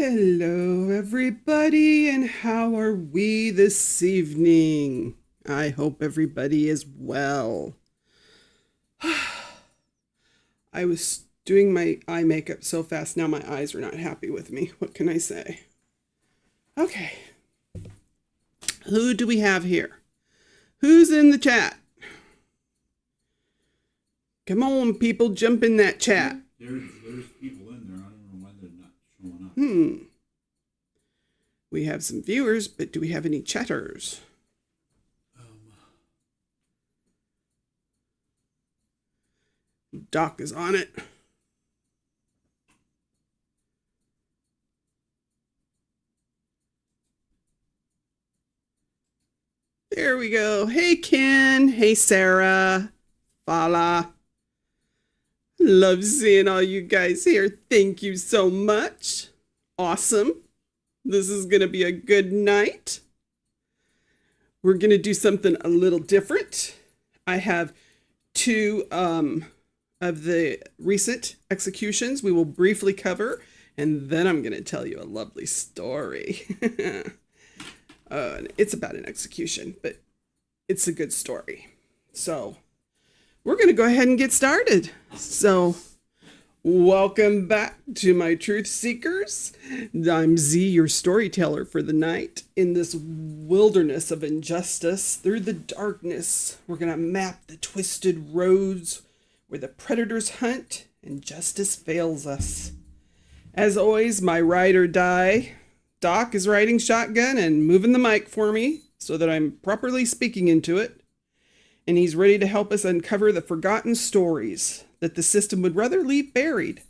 Hello, everybody, and how are we this evening? I hope everybody is well. I was doing my eye makeup so fast, now my eyes are not happy with me. What can I say? Okay. Who do we have here? Who's in the chat? Come on, people, jump in that chat. There's people in there. I don't know why they're not showing up. We have some viewers, but do we have any chatters? Doc is on it. There we go. Hey, Ken. Hey, Sarah. Fala. Love seeing all you guys here. Thank you so much. Awesome. This is going to be a good night. We're going to do something a little different. I have two of the recent executions we will briefly cover, and then I'm going to tell you a lovely story. It's about an execution, but it's a good story. So we're going to go ahead and get started. So welcome back to my Truth Seekers. I'm Z, your storyteller for the night. In this wilderness of injustice, through the darkness, we're going to map the twisted roads where the predators hunt and justice fails us. As always, my ride or die, Doc is riding shotgun and moving the mic for me so that I'm properly speaking into it. And he's ready to help us uncover the forgotten stories that the system would rather leave buried.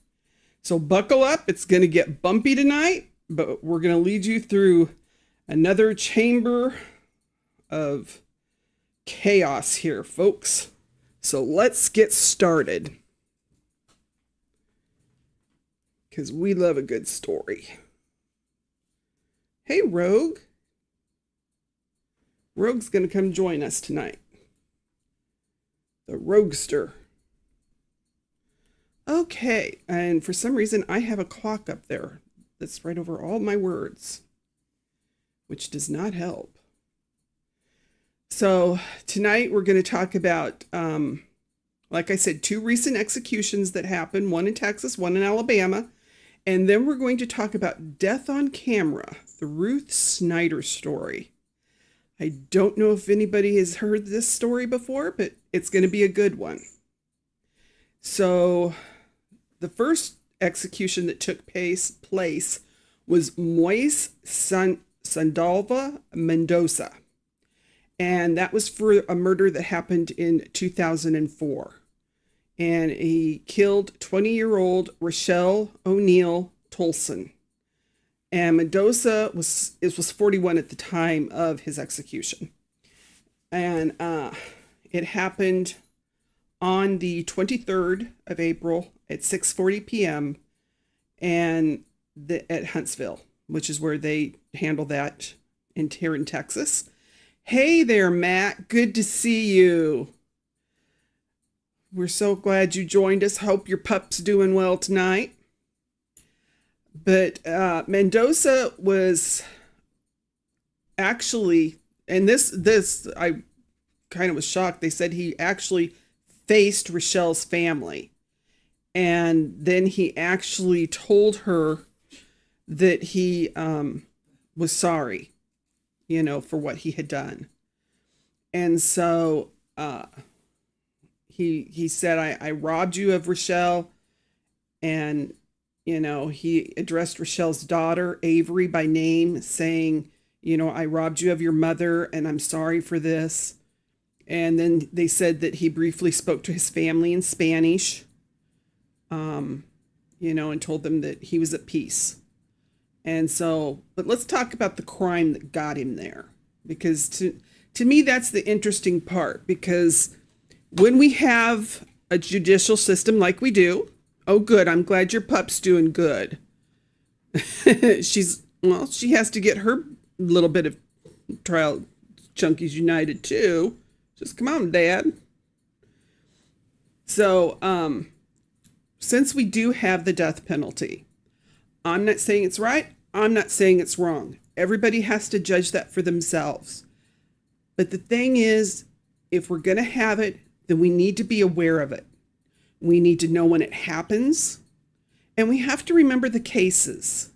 So buckle up, it's going to get bumpy tonight, but we're going to lead you through another chamber of chaos here, folks. So let's get started, because we love a good story. Hey, Rogue. Rogue's going to come join us tonight. The Roguester. Okay, and for some reason I have a clock up there that's right over all my words, which does not help. So tonight we're going to talk about, like I said, two recent executions that happened, one in Texas, one in Alabama. And then we're going to talk about death on camera, the Ruth Snyder story. I don't know if anybody has heard this story before, but it's going to be a good one. So the first execution that took place was Moise Sandalva Mendoza. And that was for a murder that happened in 2004. And he killed 20-year-old Rochelle O'Neill Tolson. And Mendoza was 41 at the time of his execution. And it happened on the 23rd of April at 6:40 p.m. and at Huntsville, which is where they handle that here in Texas. Hey there, Matt. Good to see you. We're so glad you joined us. Hope your pup's doing well tonight. But Mendoza was actually, and this I kind of was shocked. They said he actually faced Rochelle's family. And then he actually told her that he was sorry, for what he had done. And so he said, I robbed you of Rochelle. And, he addressed Rochelle's daughter, Avery, by name, saying, I robbed you of your mother and I'm sorry for this. And then they said that he briefly spoke to his family in Spanish, and told them that he was at peace. And so, but let's talk about the crime that got him there, because to me, that's the interesting part, because when we have a judicial system like we do, oh, good, I'm glad your pup's doing good. She has to get her little bit of trial, Junkies United too. Just come on, Dad. So, since we do have the death penalty, I'm not saying it's right. I'm not saying it's wrong. Everybody has to judge that for themselves. But the thing is, if we're going to have it, then we need to be aware of it. We need to know when it happens. And we have to remember the cases,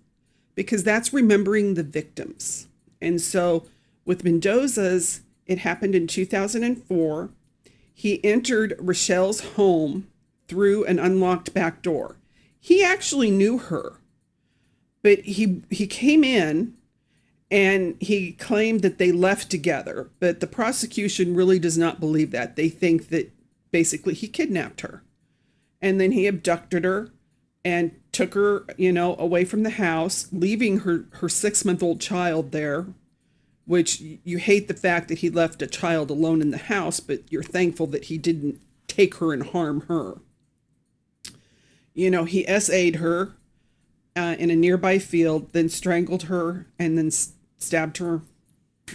because that's remembering the victims. And so with Mendoza's, it happened in 2004. He entered Rochelle's home through an unlocked back door. He actually knew her, but he came in and he claimed that they left together. But the prosecution really does not believe that. They think that basically he kidnapped her. And then he abducted her and took her, away from the house, leaving her 6-month-old child there, which you hate the fact that he left a child alone in the house, but you're thankful that he didn't take her and harm her. He SA'd her in a nearby field, then strangled her and then stabbed her,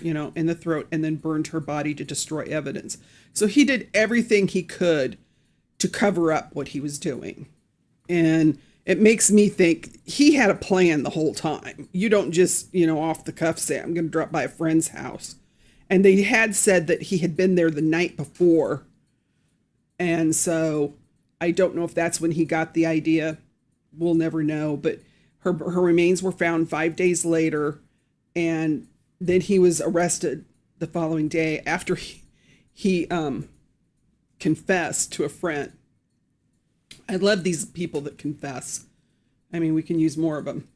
in the throat, and then burned her body to destroy evidence. So he did everything he could to cover up what he was doing. And it makes me think he had a plan the whole time. You don't just, off the cuff say, I'm going to drop by a friend's house. And they had said that he had been there the night before. And so I don't know if that's when he got the idea. We'll never know. But her remains were found 5 days later. And then he was arrested the following day after he confessed to a friend. I love these people that confess. I mean, we can use more of them.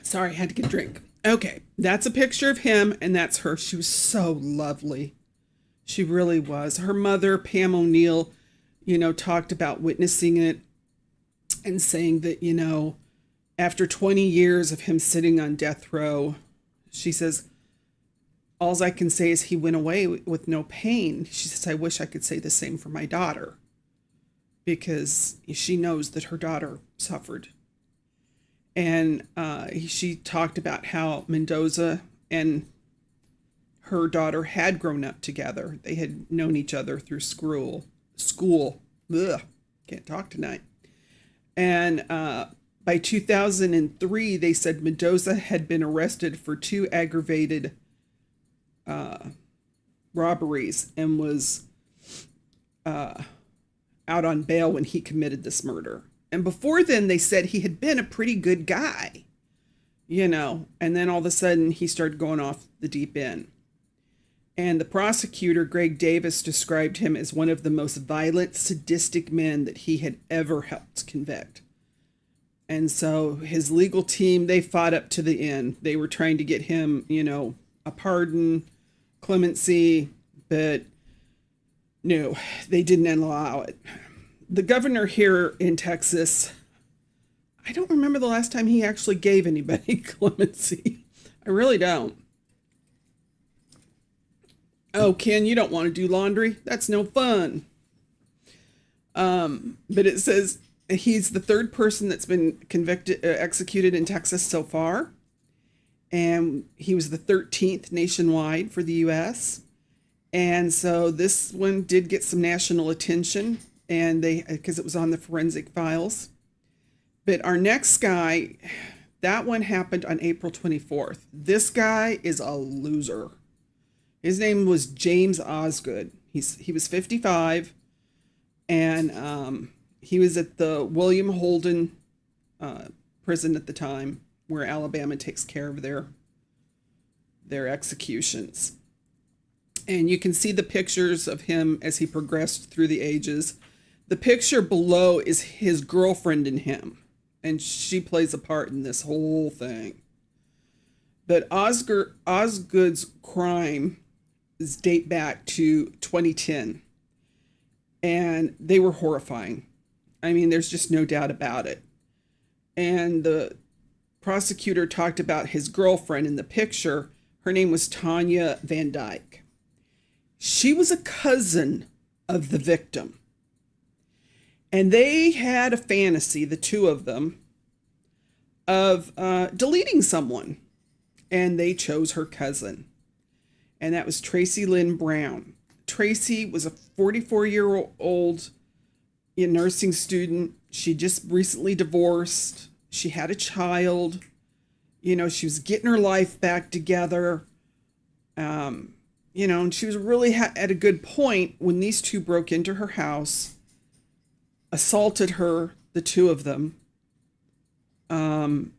Sorry, I had to get a drink. Okay, that's a picture of him, and that's her. She was so lovely. She really was. Her mother, Pam O'Neill, talked about witnessing it and saying that, after 20 years of him sitting on death row, she says, all I can say is he went away with no pain. She says, I wish I could say the same for my daughter, because she knows that her daughter suffered. And she talked about how Mendoza and her daughter had grown up together. They had known each other through school. Ugh, can't talk tonight. And by 2003, they said Mendoza had been arrested for 2 aggravated robberies and was out on bail when he committed this murder. And before then, they said he had been a pretty good guy, and then all of a sudden he started going off the deep end. And the prosecutor, Greg Davis, described him as one of the most violent, sadistic men that he had ever helped convict. And so his legal team, they fought up to the end. They were trying to get him, a pardon, clemency, but no, they didn't allow it. The governor here in Texas, I don't remember the last time he actually gave anybody clemency. I really don't. Oh, Ken, you don't want to do laundry? That's no fun. But it says he's the 3rd person that's been executed in Texas so far. And he was the 13th nationwide for the U.S. And so this one did get some national attention, and because it was on the forensic files. But our next guy, that one happened on April 24th. This guy is a loser. His name was James Osgood. He was 55, and he was at the William Holden prison at the time, where Alabama takes care of their executions. And you can see the pictures of him as he progressed through the ages. The picture below is his girlfriend and him, and she plays a part in this whole thing. But Osgood's crime date back to 2010, and they were horrifying. I mean, there's just no doubt about it. And the prosecutor talked about his girlfriend in the picture. Her name was Tanya Van Dyke. She was a cousin of the victim. And they had a fantasy, the two of them, of deleting someone. And they chose her cousin. And that was Tracy Lynn Brown. Tracy was a 44-year-old nursing student. She just recently divorced. She had a child. You know, she was getting her life back together. You know, and she was really at a good point when these two broke into her house, assaulted her, the two of them.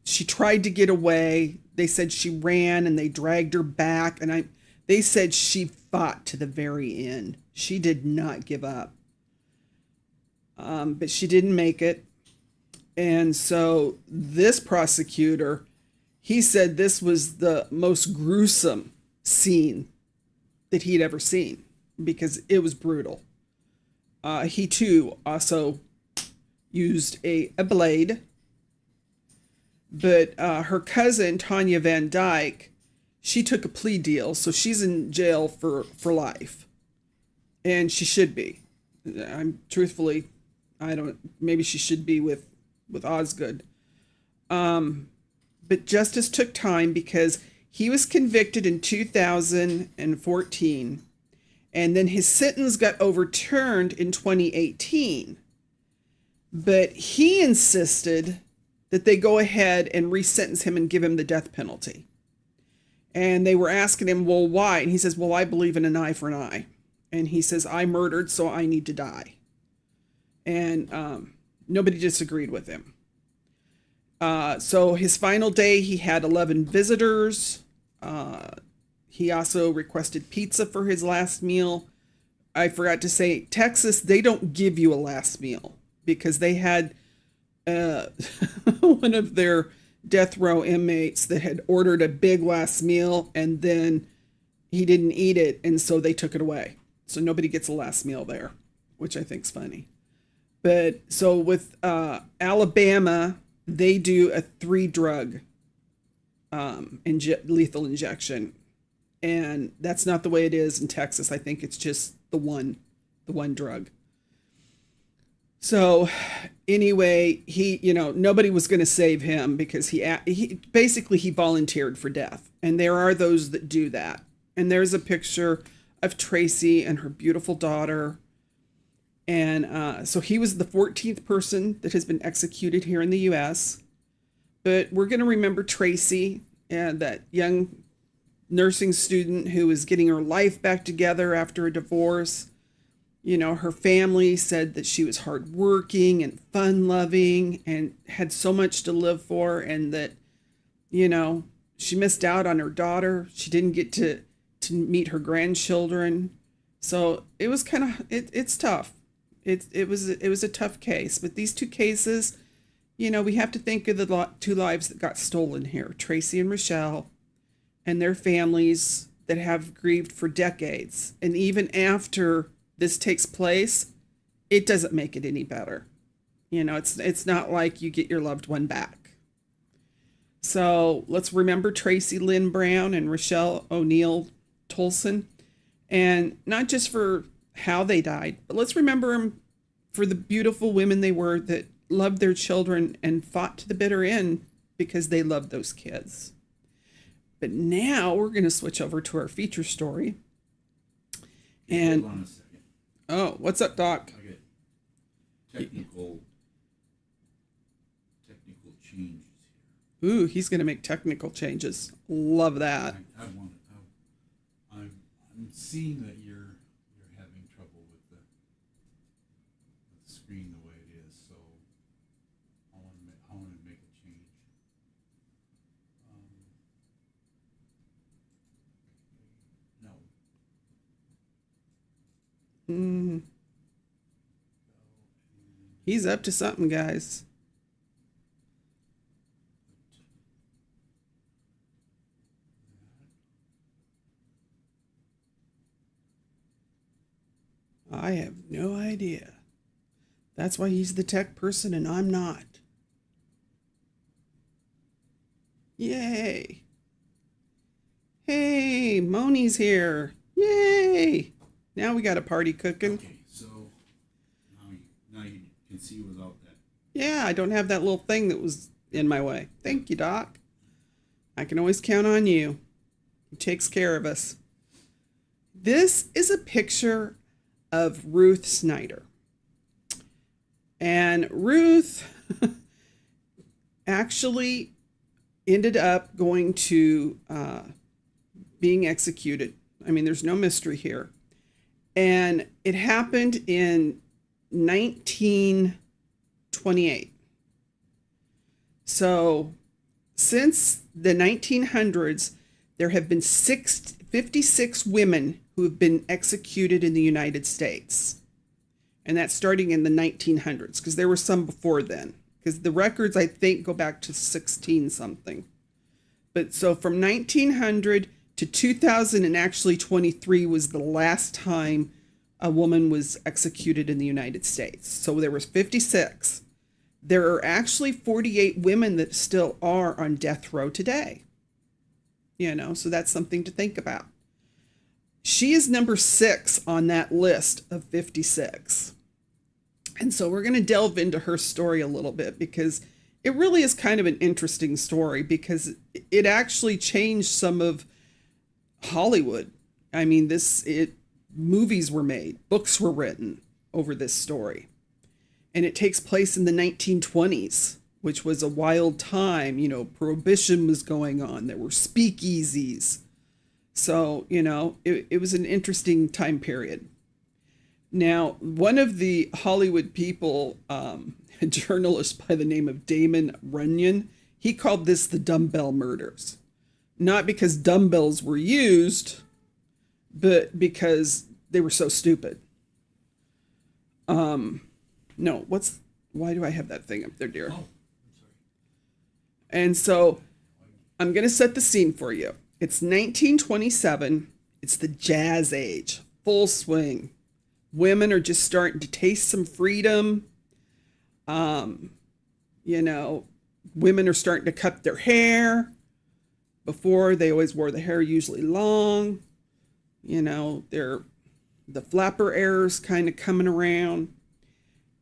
She tried to get away. They said she ran and they dragged her back. And they said she fought to the very end. She did not give up. But she didn't make it. And so this prosecutor, he said this was the most gruesome scene that he'd ever seen because it was brutal. He too also used a blade. But her cousin, Tanya Van Dyke, she took a plea deal. So she's in jail for life. And she should be. Maybe she should be with Osgood. But justice took time because he was convicted in 2014. And then his sentence got overturned in 2018. But he insisted that they go ahead and resentence him and give him the death penalty. And they were asking him, well, why? And he says, well, I believe in an eye for an eye. And he says, I murdered, so I need to die. And nobody disagreed with him. So his final day, he had 11 visitors. He also requested pizza for his last meal. I forgot to say, Texas, they don't give you a last meal because they had one of their death row inmates that had ordered a big last meal and then he didn't eat it. And so they took it away. So nobody gets a last meal there, which I think's funny. But so with Alabama, they do a 3-drug lethal injection. And that's not the way it is in Texas. I think it's just the one drug. So anyway, nobody was going to save him because he volunteered for death. And there are those that do that. And there's a picture of Tracy and her beautiful daughter. And so he was the 14th person that has been executed here in the U.S. But we're going to remember Tracy, that young nursing student who was getting her life back together after a divorce. You know, her family said that she was hardworking and fun-loving and had so much to live for, and that, you know, she missed out on her daughter. She didn't get to meet her grandchildren. So it was kind of, it's tough. It was a tough case. But these two cases, you know, we have to think of the two lives that got stolen here, Tracy and Rochelle, and their families that have grieved for decades. And even after this takes place, it doesn't make it any better. You know, it's not like you get your loved one back. So let's remember Tracy Lynn Brown and Rochelle O'Neill Tolson, and not just for how they died, but let's remember them for the beautiful women they were that loved their children and fought to the bitter end because they loved those kids. But now we're going to switch over to our feature story. And hold on a second. Oh, what's up, Doc? I get technical changes here. Ooh, he's going to make technical changes. Love that. I'm seeing that you're having trouble with the screen the way it is, so I want to make a change. No. He's up to something, guys. I have no idea. That's why he's the tech person and I'm not. Yay. Hey, Moni's here. Yay. Now we got a party cooking. Okay, so now you can see without that. Yeah, I don't have that little thing that was in my way. Thank you, Doc. I can always count on you. He takes care of us. This is a picture of Ruth Snyder. And Ruth actually ended up going to being executed. I mean, there's no mystery here. And it happened in 1928. So since the 1900s, there have been 56 women who have been executed in the United States. And that's starting in the 1900s, because there were some before then. Because the records, I think, go back to 16 something. But so from 1900 to 2000, and actually 23 was the last time a woman was executed in the United States. So there was 56. There are actually 48 women that still are on death row today. So that's something to think about. She is number 6 on that list of 56. And so we're going to delve into her story a little bit, because it really is kind of an interesting story, because it actually changed some of Hollywood. I mean, movies were made, books were written over this story. And it takes place in the 1920s, which was a wild time. Prohibition was going on. There were speakeasies. So, it was an interesting time period. Now, one of the Hollywood people, a journalist by the name of Damon Runyon, he called this the Dumbbell Murders. Not because dumbbells were used, but because they were so stupid. No, why do I have that thing up there, dear? Oh, I'm sorry. And so I'm going to set the scene for you. It's 1927. It's the jazz age, full swing. Women are just starting to taste some freedom. Women are starting to cut their hair. Before, they always wore the hair usually long. The flapper era's kind of coming around.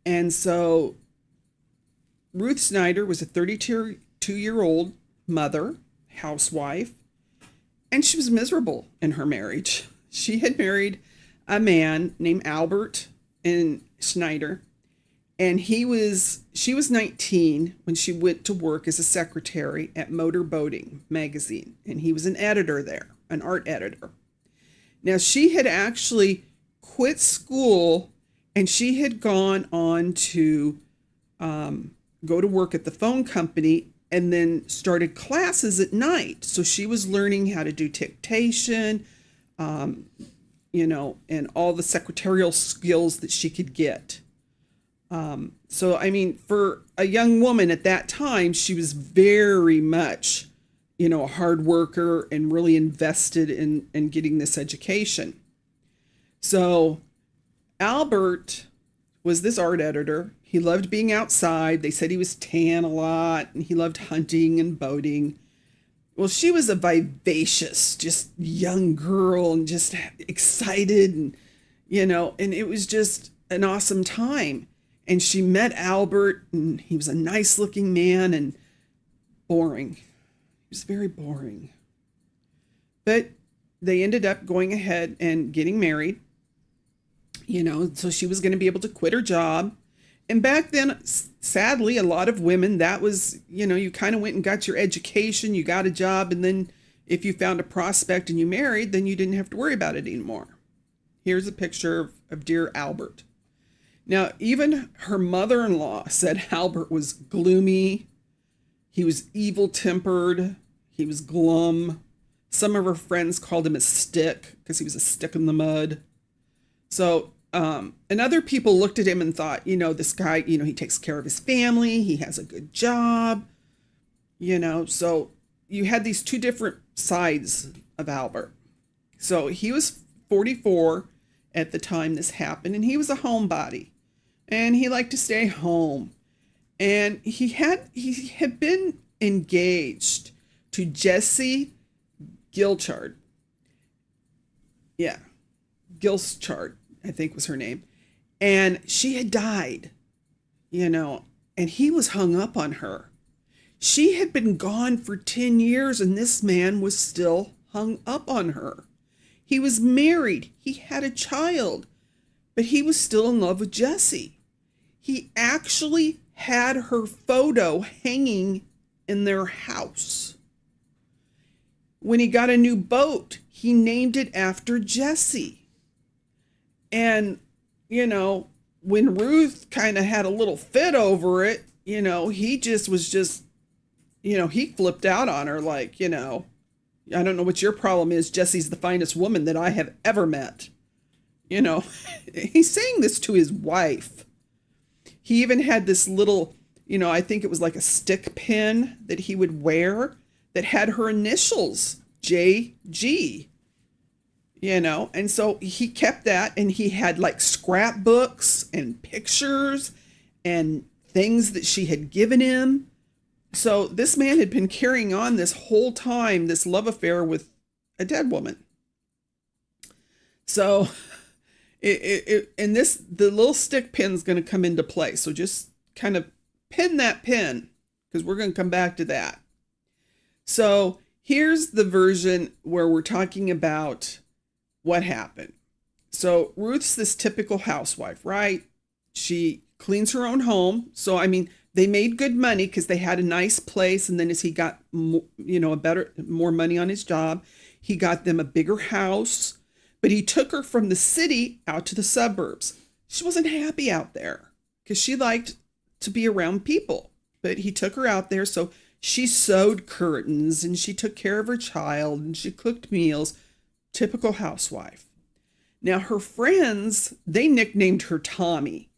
And so Ruth Snyder was a 32-year-old mother, housewife, and she was miserable in her marriage. She had married a man named Albert and Snyder, and she was 19 when she went to work as a secretary at Motor Boating magazine, and he was an editor there, an art editor. Now, she had actually quit school, and she had gone on to go to work at the phone company, and then started classes at night. So she was learning how to do dictation, and all the secretarial skills that she could get. So, I mean, for a young woman at that time, she was very much, a hard worker and really invested in getting this education. So Albert was this art editor. He loved being outside. They said he was tan a lot, and he loved hunting and boating. Well, she was a vivacious, just young girl, and just excited, and it was just an awesome time. And she met Albert, and he was a nice looking man, and boring. He was very boring. But they ended up going ahead and getting married. So she was going to be able to quit her job. And back then, sadly, a lot of women, that was, you kind of went and got your education, you got a job, and then if you found a prospect and you married, then you didn't have to worry about it anymore. Here's a picture of dear Albert. Now, even her mother-in-law said Albert was gloomy, he was evil-tempered, he was glum. Some of her friends called him a stick because he was a stick in the mud. So, and other people looked at him and thought, this guy, he takes care of his family, he has a good job, so you had these two different sides of Albert. So he was 44 at the time this happened, and he was a homebody, and he liked to stay home. And he had been engaged to Jessie Gilchard. Yeah, Gilchard, I think was her name. And she had died, and he was hung up on her. She had been gone for 10 years, and this man was still hung up on her. He was married. He had a child, but he was still in love with Jessie. He actually had her photo hanging in their house. When he got a new boat, he named it after Jesse. And, when Ruth kind of had a little fit over it, he he flipped out on her like, I don't know what your problem is. Jesse's the finest woman that I have ever met. He's saying this to his wife. He even had this little, I think it was like a stick pin that he would wear that had her initials, JG, and so he kept that, and he had like scrapbooks and pictures and things that she had given him. So this man had been carrying on this whole time, this love affair with a dead woman. So the little stick pin's going to come into play. So just kind of pin that pin, because we're going to come back to that. So here's the version where we're talking about what happened. So Ruth's this typical housewife, right? She cleans her own home. So, they made good money because they had a nice place. And then as he got, more money on his job, he got them a bigger house. But he took her from the city out to the suburbs. She wasn't happy out there because she liked to be around people. But he took her out there. So she sewed curtains and she took care of her child and she cooked meals. Typical housewife. Now her friends, they nicknamed her Tommy.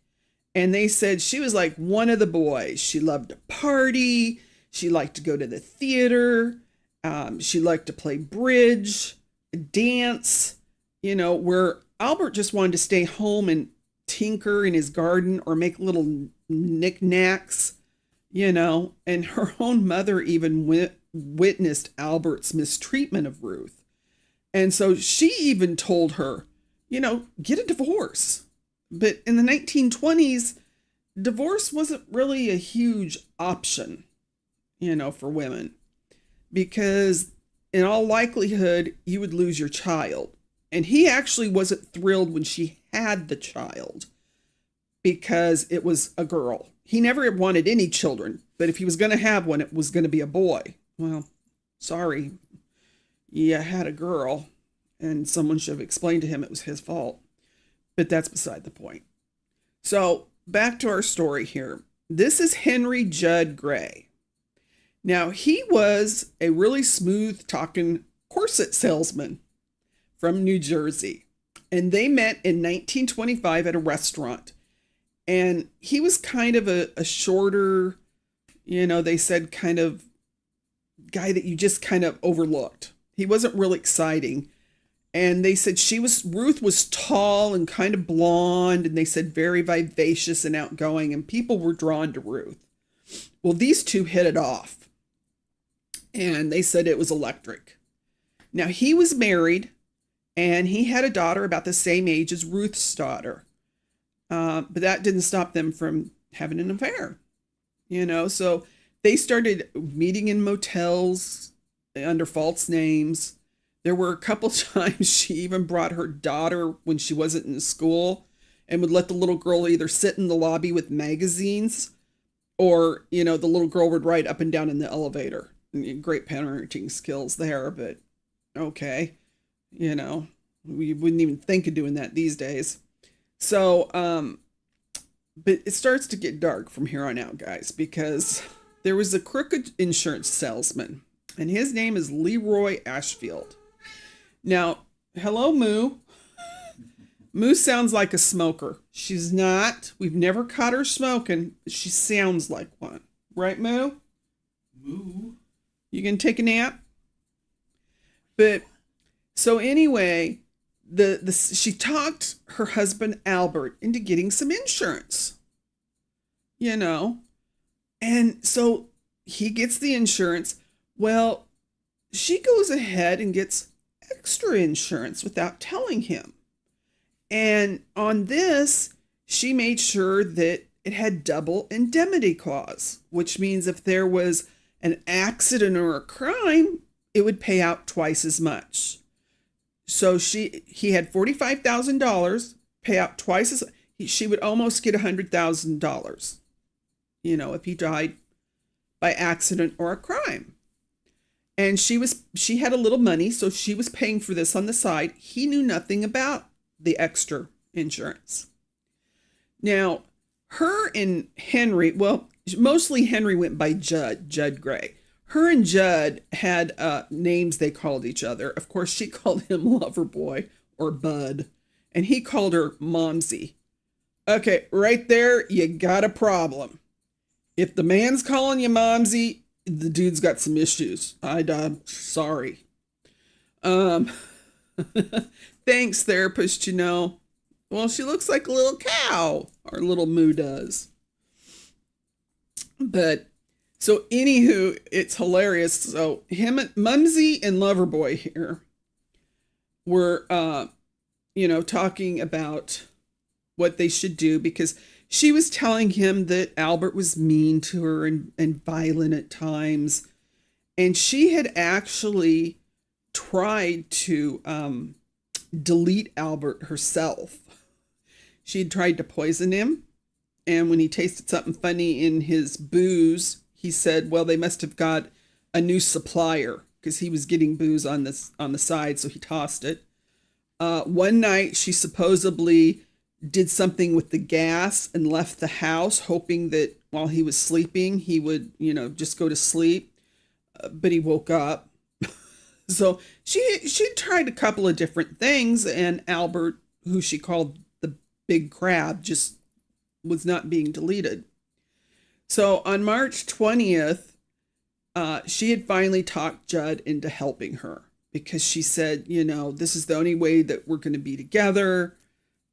And they said she was like one of the boys. She loved to party. She liked to go to the theater. She liked to play bridge, dance, where Albert just wanted to stay home and tinker in his garden or make little knickknacks, and her own mother even witnessed Albert's mistreatment of Ruth. And so she even told her, get a divorce. But in the 1920s, divorce wasn't really a huge option, for women, because in all likelihood, you would lose your child. And he actually wasn't thrilled when she had the child because it was a girl. He never wanted any children, but if he was going to have one, it was going to be a boy. Well, sorry, you had a girl, and someone should have explained to him it was his fault. But that's beside the point. So back to our story here. This is Henry Judd Gray. Now, he was a really smooth talking corset salesman from New Jersey. And they met in 1925 at a restaurant. And he was kind of a shorter, they said kind of guy that you just kind of overlooked. He wasn't really exciting. And they said Ruth was tall and kind of blonde, and they said very vivacious and outgoing, and people were drawn to Ruth. Well, these two hit it off, and they said it was electric. Now, he was married, and he had a daughter about the same age as Ruth's daughter, but that didn't stop them from having an affair, so they started meeting in motels under false names. There were a couple times she even brought her daughter when she wasn't in school and would let the little girl either sit in the lobby with magazines or, the little girl would ride up and down in the elevator. Great parenting skills there, but okay. We wouldn't even think of doing that these days. So, but it starts to get dark from here on out, guys, because there was a crooked insurance salesman and his name is Leroy Ashfield. Now, hello, Moo. Moo sounds like a smoker. She's not. We've never caught her smoking, but she sounds like one. Right, Moo? Moo. You can take a nap? But, so anyway, she talked her husband, Albert, into getting some insurance. And so he gets the insurance. Well, she goes ahead and gets extra insurance without telling him. And on this, she made sure that it had double indemnity clause, which means if there was an accident or a crime, it would pay out twice as much. So he had $45,000, pay out twice as she would almost get $100,000. If he died by accident or a crime. And she had a little money, so she was paying for this on the side. He knew nothing about the extra insurance. Now, her and Henry, well, mostly Henry went by Judd Gray. Her and Judd had names they called each other. Of course, she called him Loverboy or Bud, and he called her Momsy. Okay, right there, you got a problem. If the man's calling you Momsy, the dude's got some issues. Sorry. Thanks, therapist, Well, she looks like a little cow, our little Moo does. But, so anywho, it's hilarious. So Mumsy and Loverboy here were, talking about what they should do, because she was telling him that Albert was mean to her and violent at times. And she had actually tried to delete Albert herself. She had tried to poison him. And when he tasted something funny in his booze, he said, well, they must have got a new supplier, because he was getting booze on the side. So he tossed it. One night she supposedly did something with the gas and left the house, hoping that while he was sleeping, he would, just go to sleep. But he woke up. So she tried a couple of different things, and Albert, who she called the big crab, just was not being deleted. So on March 20th, she had finally talked Judd into helping her, because she said, this is the only way that we're going to be together.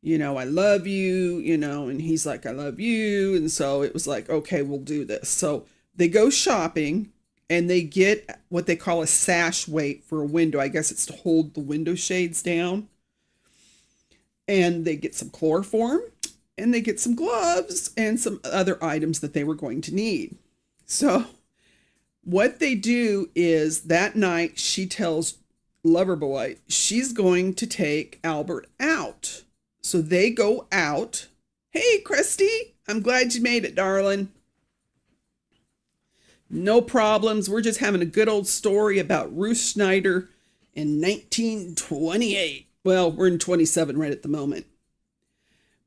I love you, and he's like, I love you. And so it was like, okay, we'll do this. So they go shopping, and they get what they call a sash weight for a window. I guess it's to hold the window shades down. And they get some chloroform, and they get some gloves and some other items that they were going to need. So what they do is that night she tells Loverboy she's going to take Albert out. So they go out. Hey, Christy, I'm glad you made it, darling. No problems. We're just having a good old story about Ruth Snyder in 1928. Well, we're in 27 right at the moment.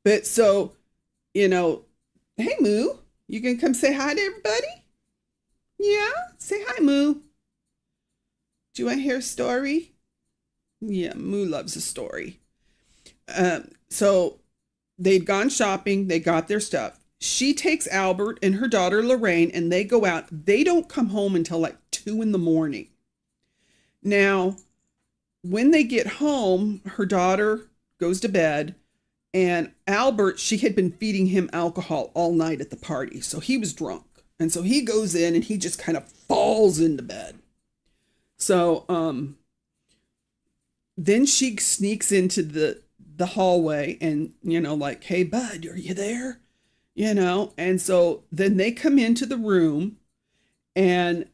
But so, hey, Moo, you gonna come say hi to everybody? Yeah, say hi, Moo. Do you want to hear a story? Yeah, Moo loves a story. So they'd gone shopping. They got their stuff. She takes Albert and her daughter Lorraine, and they go out. They don't come home until like 2 a.m. Now, when they get home, her daughter goes to bed, and Albert, she had been feeding him alcohol all night at the party. So he was drunk. And so he goes in and he just kind of falls into bed. So then she sneaks into the hallway and, like, hey, bud, are you there? And so then they come into the room, and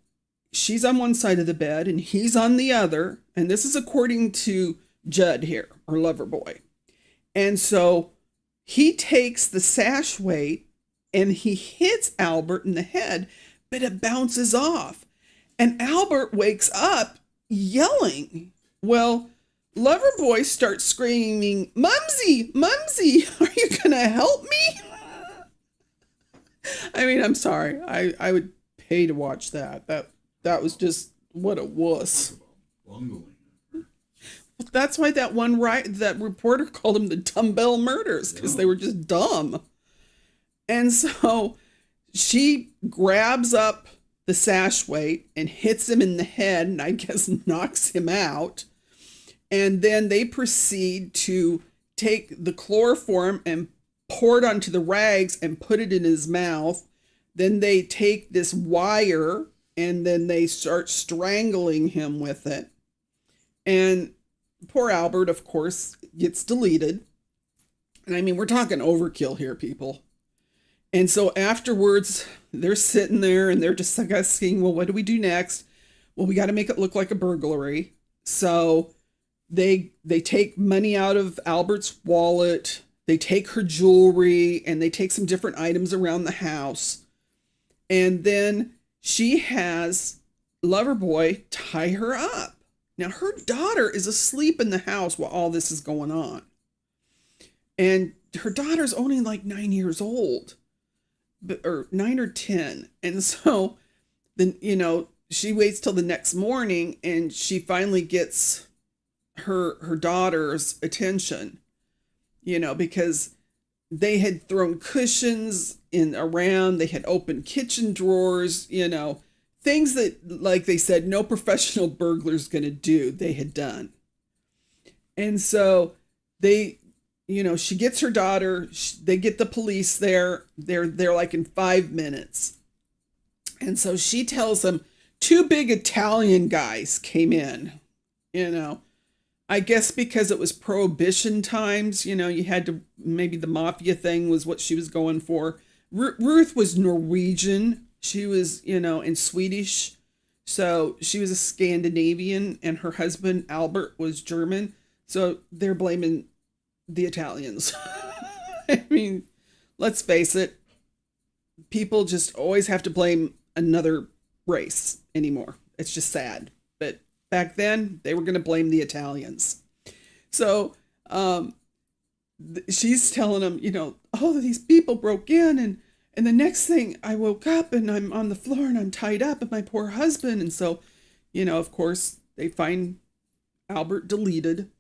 she's on one side of the bed and he's on the other. And this is according to Judd here, or Loverboy. And so he takes the sash weight and he hits Albert in the head, but it bounces off. And Albert wakes up yelling. Well, Loverboy starts screaming, Mumsy, Mumsy, are you going to help me? I mean, I'm sorry. I would pay to watch that. That was just what a wuss. That's why that reporter called them the Dumbbell Murders, because they were just dumb. And so she grabs up the sash weight and hits him in the head, and I guess knocks him out. And then they proceed to take the chloroform and pour it onto the rags and put it in his mouth. Then they take this wire and then they start strangling him with it. And poor Albert, of course, gets deleted. And I mean, we're talking overkill here, people. And so afterwards, they're sitting there and they're just discussing, well, what do we do next? Well, we got to make it look like a burglary. So they take money out of Albert's wallet. They take her jewelry and they take some different items around the house. And then she has Loverboy tie her up. Now, her daughter is asleep in the house while all this is going on. And her daughter's only like 9 years old, or 9 or 10. And so then, she waits till the next morning and she finally gets her daughter's attention, because they had thrown cushions around, they had opened kitchen drawers, things that, like they said, no professional burglar's going to do, they had done. And so she gets her daughter, they get the police there, they're like in 5 minutes. And so she tells them 2 big Italian guys came in, I guess because it was Prohibition times, you had to, maybe the mafia thing was what she was going for. Ruth was Norwegian. She was, in Swedish. So she was a Scandinavian, and her husband, Albert, was German. So they're blaming the Italians. I mean, let's face it. People just always have to blame another race anymore. It's just sad. But back then, they were going to blame the Italians. So she's telling them, these people broke in, and the next thing I woke up and I'm on the floor and I'm tied up, and my poor husband. And so, of course, they find Albert deleted.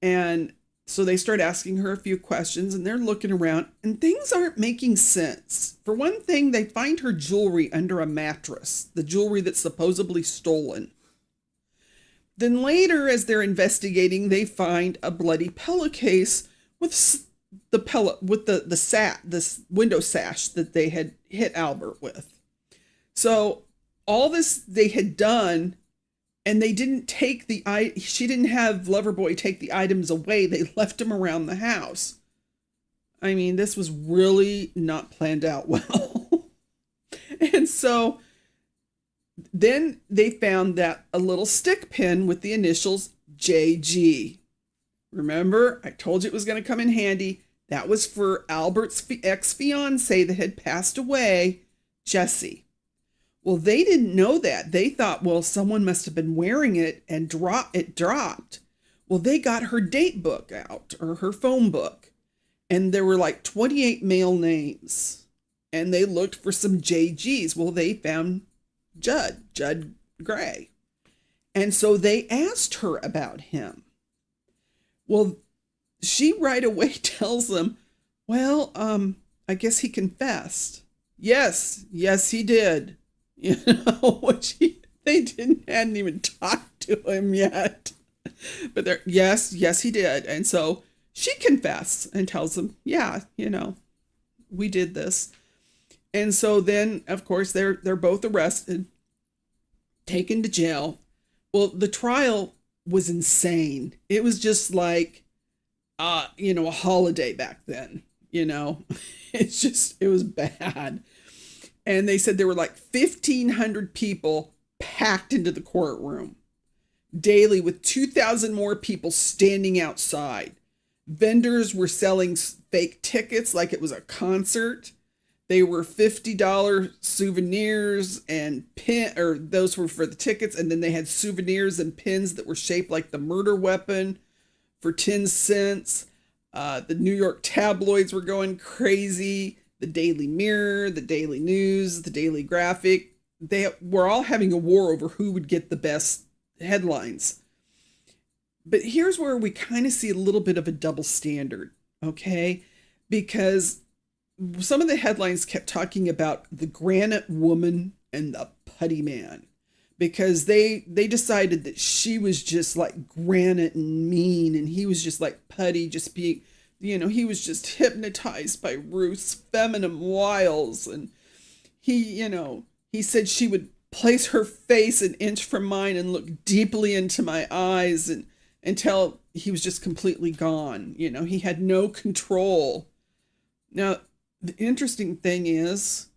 And so they start asking her a few questions, and they're looking around and things aren't making sense. For one thing, they find her jewelry under a mattress, the jewelry that's supposedly stolen. Then later, as they're investigating, they find a bloody pillowcase with this window sash that they had hit Albert with. So all this they had done, and they didn't take she didn't have Loverboy take the items away. They left them around the house. I mean, this was really not planned out well. And so then they found that a little stick pin with the initials JG. Remember, I told you it was going to come in handy. That was for Albert's ex-fiancée that had passed away, Jessie. Well, they didn't know that. They thought, well, someone must have been wearing it and it dropped. Well, they got her date book out, or her phone book, and there were like 28 male names. And they looked for some JGs. Well, they found Judd Gray. And so they asked her about him. Well, she right away tells them, well, I guess he confessed. Yes, he did. Which they hadn't even talked to him yet. But yes, he did. And so she confessed and tells them, yeah, we did this. And so then, of course, they're both arrested, taken to jail. Well, the trial was insane. It was just like, a holiday back then, it was bad. And they said there were like 1,500 people packed into the courtroom daily, with 2,000 more people standing outside. Vendors were selling fake tickets like it was a concert. They were $50 souvenirs and those were for the tickets. And then they had souvenirs and pins that were shaped like the murder weapon for 10 cents. The New York tabloids were going crazy. The Daily Mirror, the Daily News, the Daily Graphic. They were all having a war over who would get the best headlines. But here's where we kind of see a little bit of a double standard, okay? Because some of the headlines kept talking about the granite woman and the putty man, because they decided that she was just like granite and mean, and he was just like putty, just being, he was just hypnotized by Ruth's feminine wiles. And he said she would place her face an inch from mine and look deeply into my eyes, and until he was just completely gone. He had no control. Now, the interesting thing is,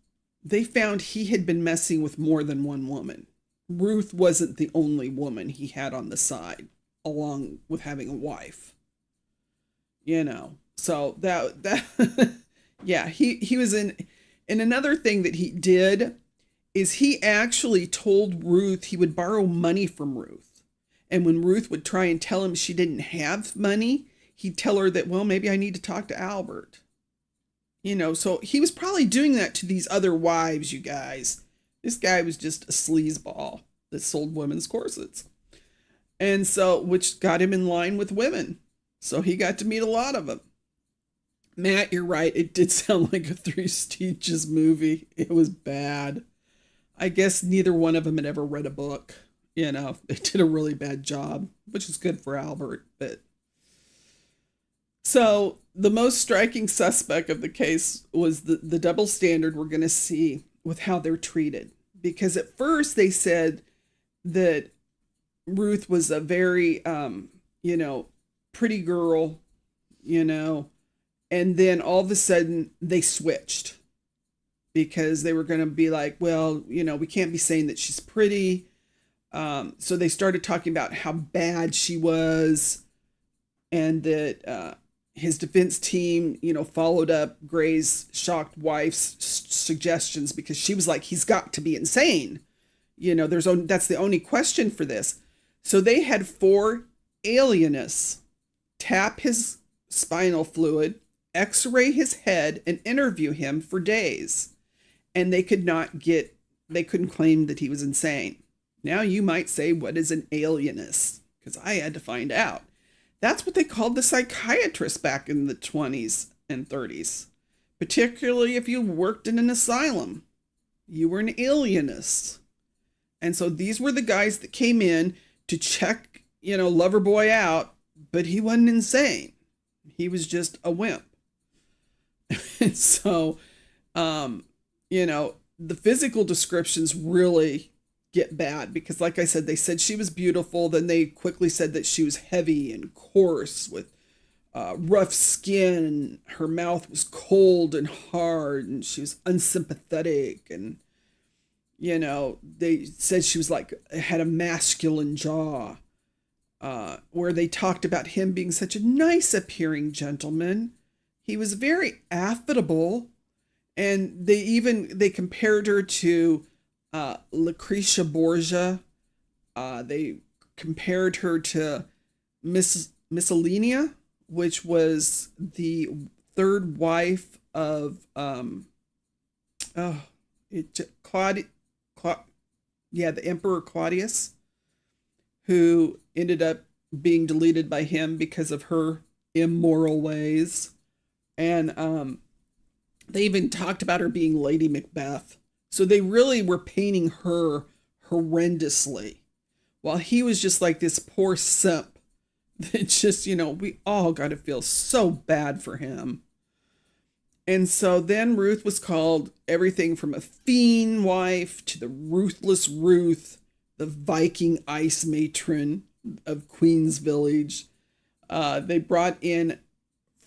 they found he had been messing with more than one woman. Ruth wasn't the only woman he had on the side, along with having a wife. So that yeah, he was in. And another thing that he did is he actually told Ruth he would borrow money from Ruth. And when Ruth would try and tell him she didn't have money, he'd tell her that, well, maybe I need to talk to Albert. So he was probably doing that to these other wives, you guys. This guy was just a sleazeball that sold women's corsets. And so, which got him in line with women. So he got to meet a lot of them. Matt, you're right. It did sound like a Three Stooges movie. It was bad. I guess neither one of them had ever read a book. They did a really bad job, which is good for Albert. But so the most striking suspect of the case was the double standard we're going to see with how they're treated. Because at first they said that Ruth was a very, pretty girl, and then all of a sudden they switched because they were going to be like, well, we can't be saying that she's pretty. So they started talking about how bad she was, and that his defense team, followed up Gray's shocked wife's suggestions because she was like, he's got to be insane. That's the only question for this. So they had 4 alienists tap his spinal fluid, x-ray his head, and interview him for days. And they couldn't claim that he was insane. Now you might say, what is an alienist? Because I had to find out. That's what they called the psychiatrist back in the 20s and 30s. Particularly if you worked in an asylum. You were an alienist. And so these were the guys that came in to check, Loverboy out, but he wasn't insane. He was just a wimp. And so, the physical descriptions really get bad because, like I said, they said she was beautiful. Then they quickly said that she was heavy and coarse with rough skin. And her mouth was cold and hard, and she was unsympathetic. And, they said she was had a masculine jaw, where they talked about him being such a nice appearing gentleman. He was very affable. And they compared her to Lucretia Borgia. They compared her to Miscellanea, which was the third wife of the Emperor Claudius, who ended up being deleted by him because of her immoral ways. And they even talked about her being Lady Macbeth. So they really were painting her horrendously, while he was just like this poor simp that just, we all got to feel so bad for him. And so then Ruth was called everything from a fiend wife to the ruthless Ruth, the Viking ice matron of Queen's Village. They brought in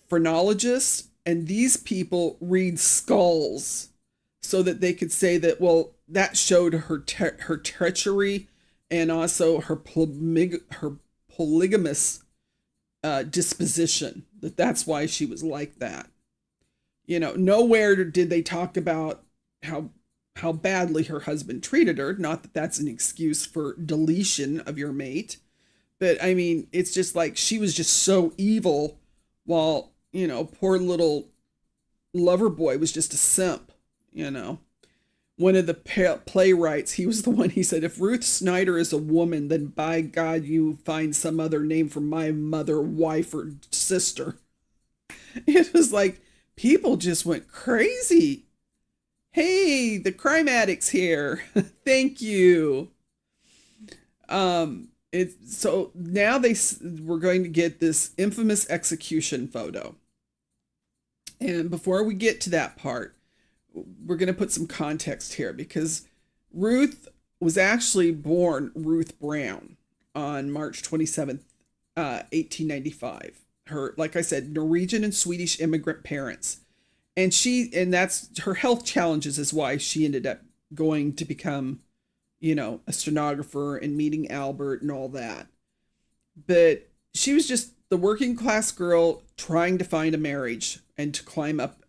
phrenologists, and these people read skulls so that they could say that, well, that showed her treachery and also her polygamous disposition, that's why she was like that. Nowhere did they talk about how badly her husband treated her. Not that that's an excuse for deletion of your mate, but I mean, it's just like she was just so evil, while poor little lover boy was just a simp. One of the playwrights, he was the one, he said, if Ruth Snyder is a woman, then by God, you find some other name for my mother, wife, or sister. It was like, people just went crazy. Hey, the crime addict's here. Thank you. So now we're going to get this infamous execution photo. And before we get to that part, we're going to put some context here, because Ruth was actually born Ruth Brown on March 27th, 1895. Her, like I said, Norwegian and Swedish immigrant parents. And that's her health challenges is why she ended up going to become, a stenographer and meeting Albert and all that. But she was just the working class girl trying to find a marriage and to climb up,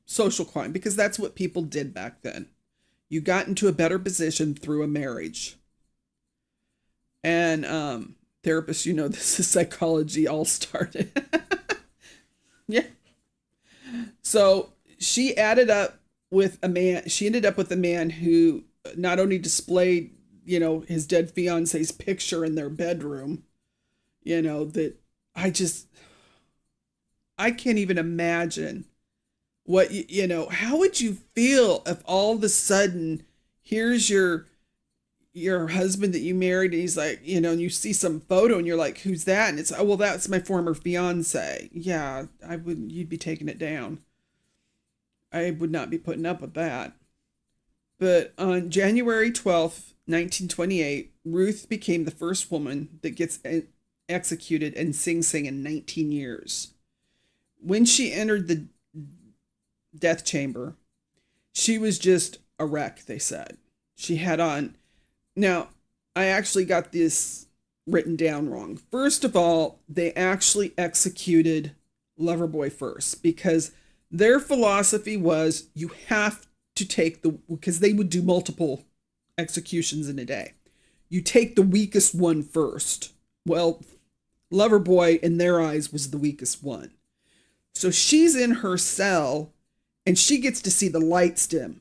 social climb, because that's what people did back then. You got into a better position through a marriage. And therapists, this is psychology all started. Yeah. So she ended up with a man who not only displayed, his dead fiance's picture in their bedroom, that I can't even imagine what, how would you feel if all of a sudden here's your husband that you married and he's like, and you see some photo and you're like, who's that? And it's, oh, well, that's my former fiance. Yeah, you'd be taking it down. I would not be putting up with that. But on January 12th, 1928, Ruth became the first woman that gets executed in Sing Sing in 19 years. When she entered the death chamber, she was just a wreck, they said. She had on... Now, I actually got this written down wrong. First of all, they actually executed Loverboy first because their philosophy was you have to take because they would do multiple executions in a day. You take the weakest one first. Well, Loverboy in their eyes was the weakest one. So she's in her cell and she gets to see the lights dim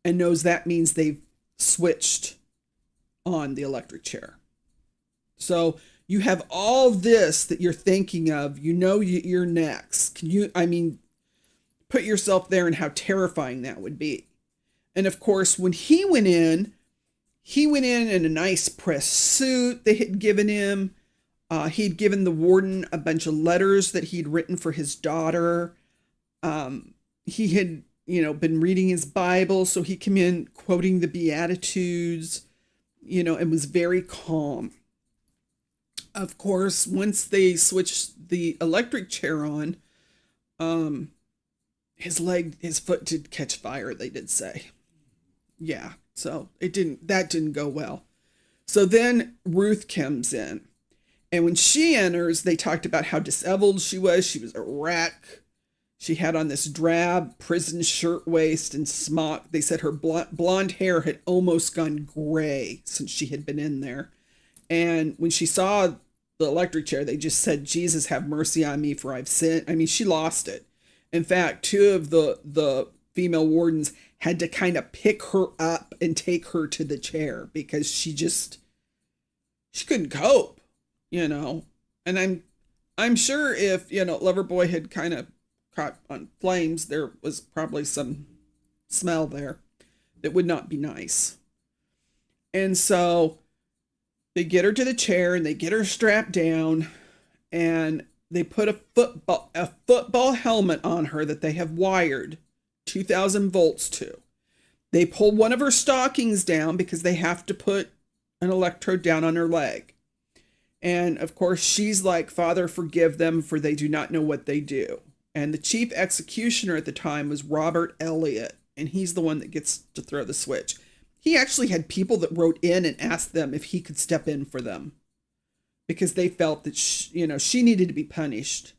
and knows that means they've switched on the electric chair. So you have all this that you're thinking of, you're next. Put yourself there and how terrifying that would be. And of course, when he went in in a nice pressed suit they had given him. He'd given the warden a bunch of letters that he'd written for his daughter. He had, been reading his Bible, so he came in quoting the Beatitudes, and was very calm. Of course, once they switched the electric chair on, his foot did catch fire, they did say. Yeah, so that didn't go well. So then Ruth comes in. And when she enters, they talked about how disheveled she was. She was a wreck. She had on this drab prison shirtwaist and smock. They said her blonde hair had almost gone gray since she had been in there. And when she saw the electric chair, they just said, Jesus, have mercy on me, for I've sinned. She lost it. In fact, two of the female wardens had to kind of pick her up and take her to the chair because she couldn't cope. And I'm sure if, Loverboy had kind of caught on flames, there was probably some smell there that would not be nice. And so they get her to the chair and they get her strapped down and they put a football helmet on her that they have wired 2,000 volts to. They pull one of her stockings down because they have to put an electrode down on her leg. And of course, she's like, Father, forgive them, for they do not know what they do. And the chief executioner at the time was Robert Elliott, and he's the one that gets to throw the switch. He actually had people that wrote in and asked them if he could step in for them because they felt that, she needed to be punished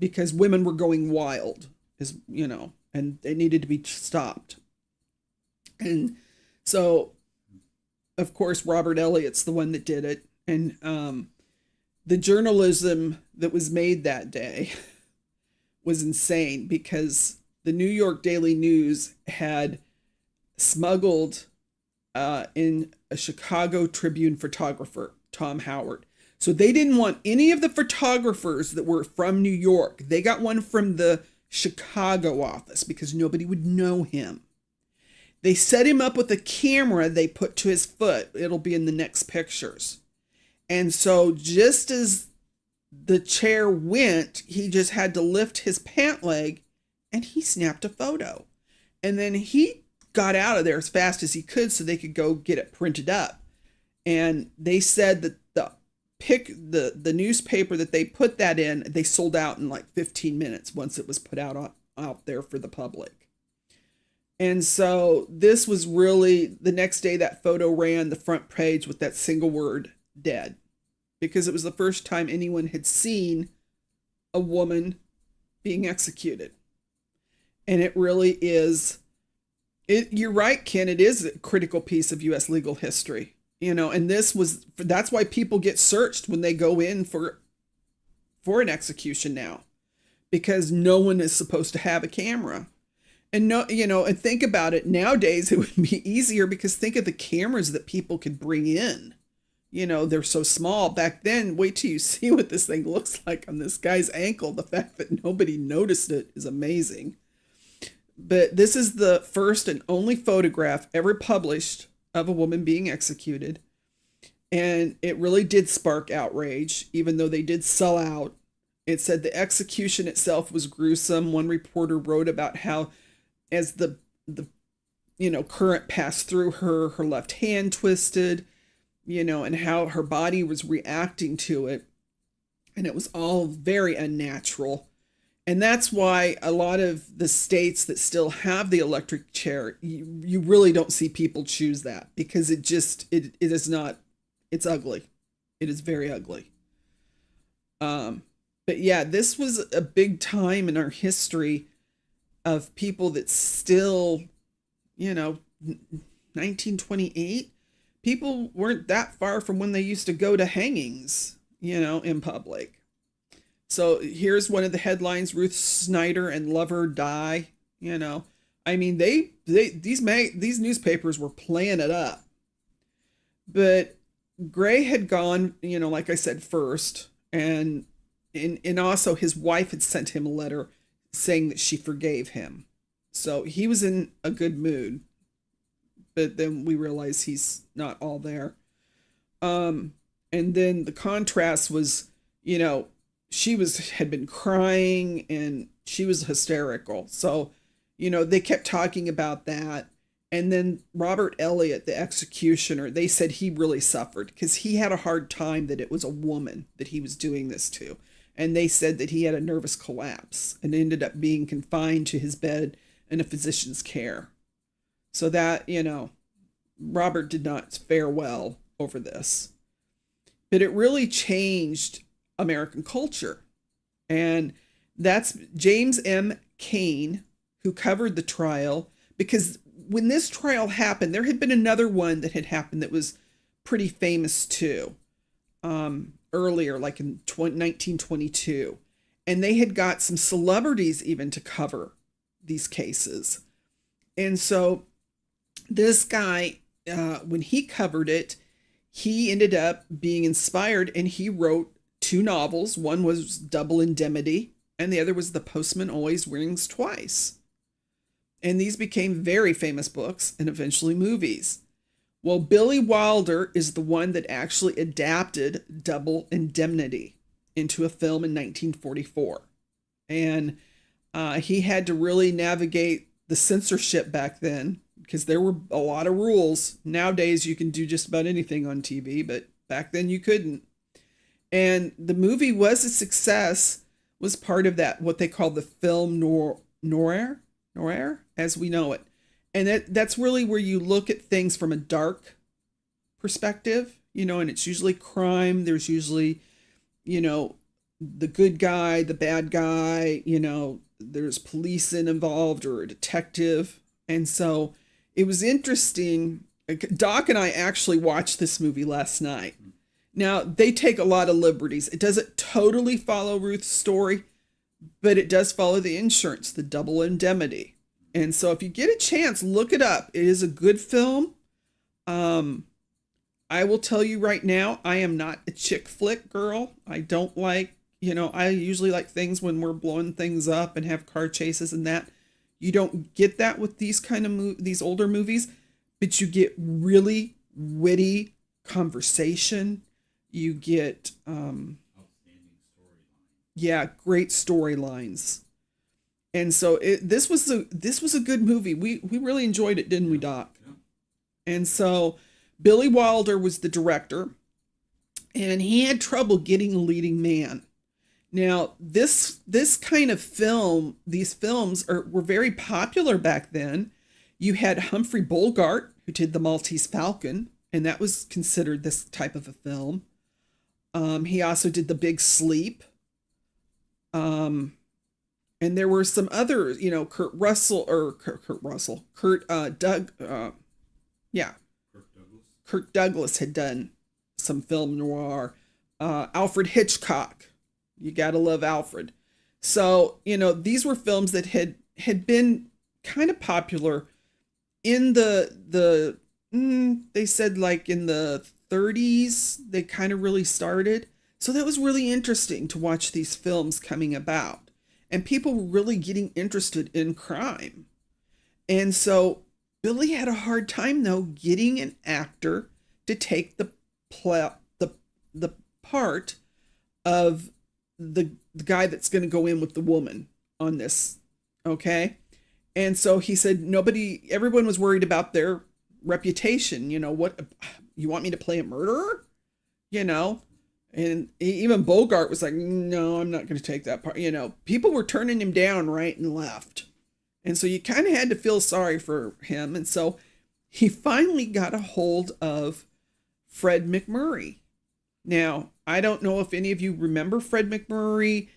because women were going wild, and they needed to be stopped. And so, of course, Robert Elliott's the one that did it. And the journalism that was made that day was insane because the New York Daily News had smuggled in a Chicago Tribune photographer, Tom Howard. So they didn't want any of the photographers that were from New York. They got one from the Chicago office because nobody would know him. They set him up with a camera they put to his foot. It'll be in the next pictures. And so just as the chair went, he just had to lift his pant leg and he snapped a photo. And then he got out of there as fast as he could so they could go get it printed up. And they said that the newspaper that they put that in, they sold out in like 15 minutes once it was put out there for the public. And so this was really, the next day that photo ran the front page with that single word, dead, because it was the first time anyone had seen a woman being executed. And it really is You're right, Ken. It is a critical piece of U.S. legal history, and that's why people get searched when they go in for an execution now, because no one is supposed to have a camera. And no, and think about it. Nowadays, it would be easier because think of the cameras that people could bring in. They're so small. Back then, wait till you see what this thing looks like on this guy's ankle. The fact that nobody noticed it is amazing. But this is the first and only photograph ever published of a woman being executed. And it really did spark outrage, even though they did sell out. It said the execution itself was gruesome. One reporter wrote about how as the current passed through her left hand twisted, and how her body was reacting to it. And it was all very unnatural. And that's why a lot of the states that still have the electric chair, you really don't see people choose that, because it is not, it's ugly. It is very ugly. But yeah, this was a big time in our history of people that still, 1928, people weren't that far from when they used to go to hangings, in public. So here's one of the headlines: Ruth Snyder and lover die. I mean, these newspapers were playing it up. But Gray had gone, like I said, first, and also his wife had sent him a letter saying that she forgave him. So he was in a good mood. But then we realize he's not all there. And then the contrast was, she had been crying and she was hysterical. So, they kept talking about that. And then Robert Elliott, the executioner, they said he really suffered because he had a hard time that it was a woman that he was doing this to. And they said that he had a nervous collapse and ended up being confined to his bed in a physician's care. So that, Robert did not fare well over this. But it really changed American culture. And that's James M. Cain, who covered the trial, because when this trial happened, there had been another one that had happened that was pretty famous too, earlier, like in 1922. And they had got some celebrities even to cover these cases. And so this guy, when he covered it, he ended up being inspired and he wrote 2 novels. One was Double Indemnity and the other was The Postman Always Rings Twice. And these became very famous books and eventually movies. Well, Billy Wilder is the one that actually adapted Double Indemnity into a film in 1944. And he had to really navigate the censorship back then because there were a lot of rules. Nowadays, you can do just about anything on TV, but back then you couldn't. And the movie was a success, was part of that, what they call the film noir, as we know it. And that's really where you look at things from a dark perspective, and it's usually crime. There's usually, the good guy, the bad guy, there's police involved or a detective. And so it was interesting. Doc and I actually watched this movie last night. Now, they take a lot of liberties. It doesn't totally follow Ruth's story, but it does follow the insurance, the Double Indemnity. And so if you get a chance, look it up. It is a good film. I will tell you right now, I am not a chick flick girl. I don't like, I usually like things when we're blowing things up and have car chases and that. You don't get that with these kind of these older movies, but you get really witty conversation. You get, Outstanding storyline. Yeah, great storylines. And so this was a good movie. We really enjoyed it, didn't we, Doc? Yeah. And so Billy Wilder was the director, and he had trouble getting a leading man. Now, this kind of film, these films were very popular back then. You had Humphrey Bogart, who did The Maltese Falcon, and that was considered this type of a film. He also did The Big Sleep. And there were some others, yeah, Kirk Douglas. Kirk Douglas had done some film noir. Alfred Hitchcock, you gotta love Alfred. So, these were films that had been kind of popular in they said like in the 30s, they kind of really started. So that was really interesting to watch these films coming about. And people were really getting interested in crime. And so Billy had a hard time, though, getting an actor to take the part of the guy that's going to go in with the woman on this. Okay. And so he said, everyone was worried about their reputation. What, you want me to play a murderer? And even Bogart was like, no, I'm not going to take that part. People were turning him down right and left. And so you kind of had to feel sorry for him. And so he finally got a hold of Fred McMurray. Now, I don't know if any of you remember Fred McMurray.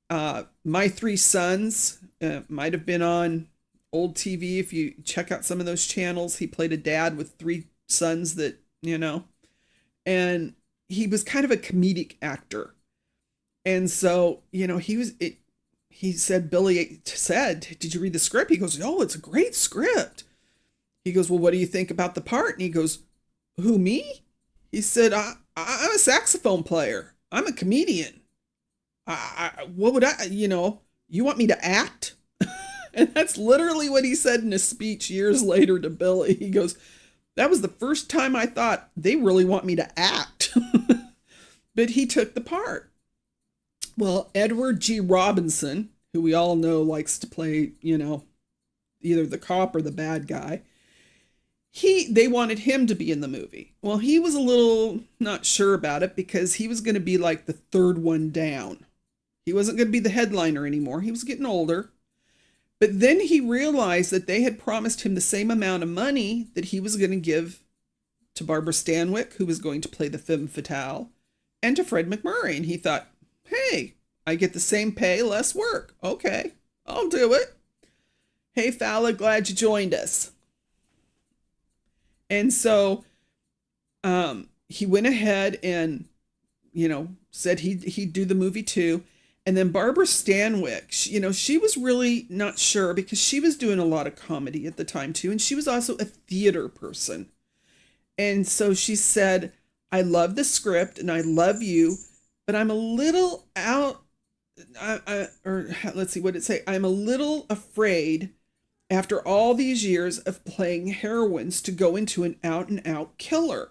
My Three Sons might have been on old TV. If you check out some of those channels, he played a dad with three sons that, and he was kind of a comedic actor. And so, he said, Billy said, did you read the script? He goes, oh, it's a great script. He goes, well, what do you think about the part? And he goes, who, me? He said, I'm a saxophone player. I'm a comedian. What would you want me to act? And that's literally what he said in a speech years later to Billy. He goes, that was the first time I thought they really want me to act. But he took the part. Well, Edward G. Robinson, who we all know likes to play, either the cop or the bad guy, they wanted him to be in the movie. Well, he was a little not sure about it because he was going to be like the third one down. He wasn't going to be the headliner anymore. He was getting older. But then he realized that they had promised him the same amount of money that he was going to give to Barbara Stanwyck, who was going to play the femme fatale, and to Fred McMurray. And he thought, hey, I get the same pay, less work. Okay, I'll do it. Hey, fella, glad you joined us. And so he went ahead and, said he'd do the movie too. And then Barbara Stanwyck, she was really not sure because she was doing a lot of comedy at the time too. And she was also a theater person. And so she said, I love the script and I love you, but I'm a little let's see what it say. I'm a little afraid after all these years of playing heroines to go into an out and out killer.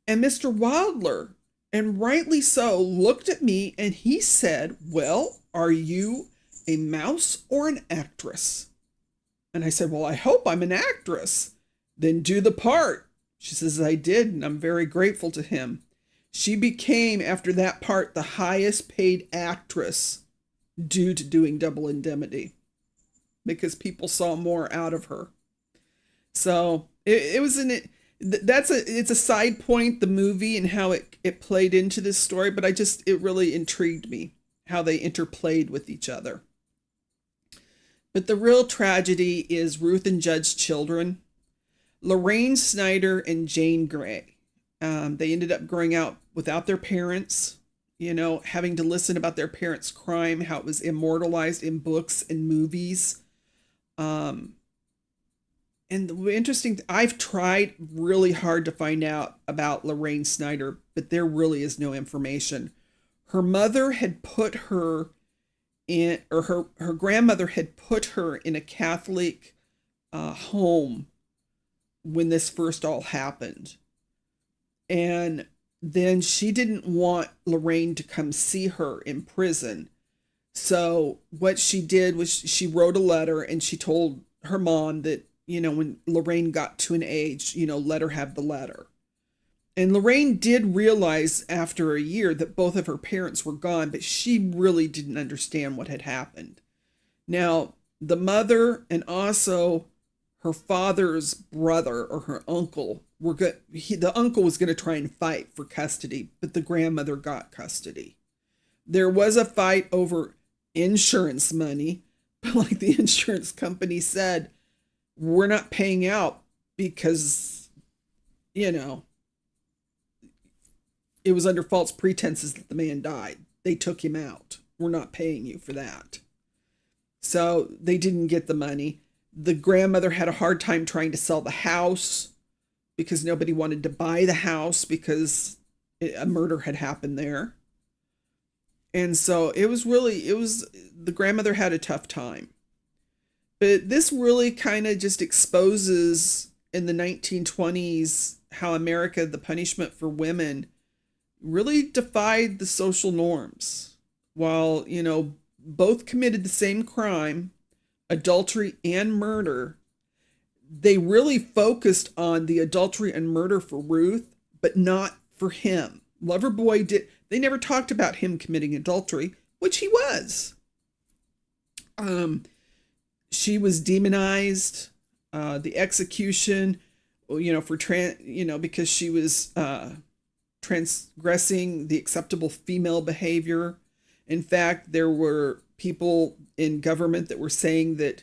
And Mr. Wilder, and rightly so, looked at me and he said, well, are you a mouse or an actress? And I said, well, I hope I'm an actress. Then do the part. She says, I did, and I'm very grateful to him. She became, after that part, the highest paid actress due to doing Double Indemnity because people saw more out of her. So it's a side point, the movie and how it played into this story, but it really intrigued me how they interplayed with each other. But the real tragedy is Ruth and Judd's children, Lorraine Snyder and Jane Grey. They ended up growing up without their parents, having to listen about their parents' crime, how it was immortalized in books and movies. And the interesting, I've tried really hard to find out about Lorraine Snyder, but there really is no information. Her mother had put her in, or her grandmother had put her in a Catholic home when this first all happened. And then she didn't want Lorraine to come see her in prison. So what she did was she wrote a letter and she told her mom that, when Lorraine got to an age, let her have the letter. And Lorraine did realize after a year that both of her parents were gone, but she really didn't understand what had happened. Now, the mother and also her father's brother or her uncle were good. The uncle was going to try and fight for custody, but the grandmother got custody. There was a fight over insurance money, but like the insurance company said, we're not paying out because, you know, it was under false pretenses that the man died. They took him out. We're not paying you for that. So they didn't get the money. The grandmother had a hard time trying to sell the house because nobody wanted to buy the house because a murder had happened there. And so the grandmother had a tough time. But this really kind of just exposes in the 1920s how America, the punishment for women, really defied the social norms. While, both committed the same crime, adultery and murder, they really focused on the adultery and murder for Ruth, but not for him. Loverboy they never talked about him committing adultery, which he was. She was demonized, the execution, because she was transgressing the acceptable female behavior. In fact, there were people in government that were saying that